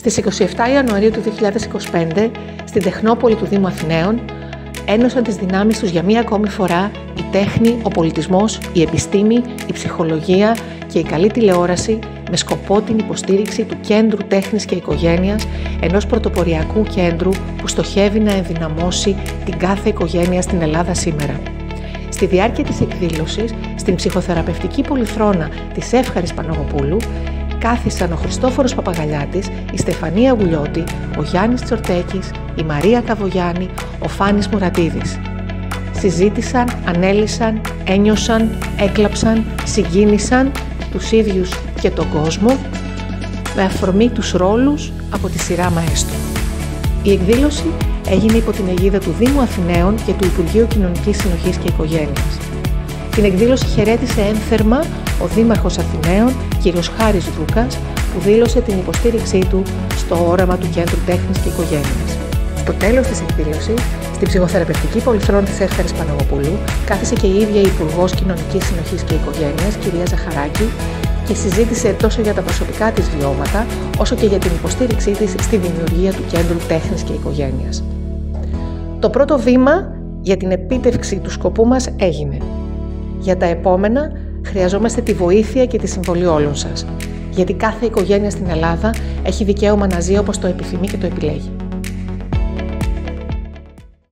Στις 27 Ιανουαρίου του 2025, στην Τεχνόπολη του Δήμου Αθηναίων, ένωσαν τις δυνάμεις τους για μία ακόμη φορά η τέχνη, ο πολιτισμός, η επιστήμη, η ψυχολογία και η καλή τηλεόραση με σκοπό την υποστήριξη του Κέντρου Τέχνης και Οικογένειας, ενός πρωτοποριακού κέντρου που στοχεύει να ενδυναμώσει την κάθε οικογένεια στην Ελλάδα σήμερα. Στη διάρκεια της εκδήλωσης, στην ψυχοθεραπευτική πολυθρόνα της Εύχαρης Παναγοπούλου, κάθισαν ο Χριστόφορος Παπαγαλιάτης, η Στεφανία Γουλιώτη, ο Γιάννης Τσορτέκης, η Μαρία Καβογιάννη, ο Φάνης Μουρατίδης. Συζήτησαν, ανέλυσαν, ένιωσαν, έκλαψαν, συγκίνησαν τους ίδιους και τον κόσμο με αφορμή τους ρόλους από τη σειρά Μαέστρο. Η εκδήλωση έγινε υπό την αιγίδα του Δήμου Αθηναίων και του Υπουργείου Κοινωνικής Συνοχής και Οικογένειας. Την εκδήλωση χαιρέτησε ένθερμα ο Δήμαρχος Αθηναίων, κ. Χάρης Δούκας, που δήλωσε την υποστήριξή του στο όραμα του Κέντρου Τέχνης και Οικογένειας. Στο τέλος της εκδήλωσης, στην ψυχοθεραπευτική πολυθρόνα της Εύχαρης Παναγοπούλου, κάθισε και η ίδια η Υπουργός Κοινωνικής Συνοχής και Οικογένειας, κ. Ζαχαράκη, και συζήτησε τόσο για τα προσωπικά της βιώματα, όσο και για την υποστήριξή της στη δημιουργία του Κέντρου Τέχνης και Οικογένειας. Το πρώτο βήμα για την επίτευξη του σκοπού μας έγινε. Για τα επόμενα, χρειαζόμαστε τη βοήθεια και τη συμβολή όλων σας, γιατί κάθε οικογένεια στην Ελλάδα έχει δικαίωμα να ζει όπως το επιθυμεί και το επιλέγει.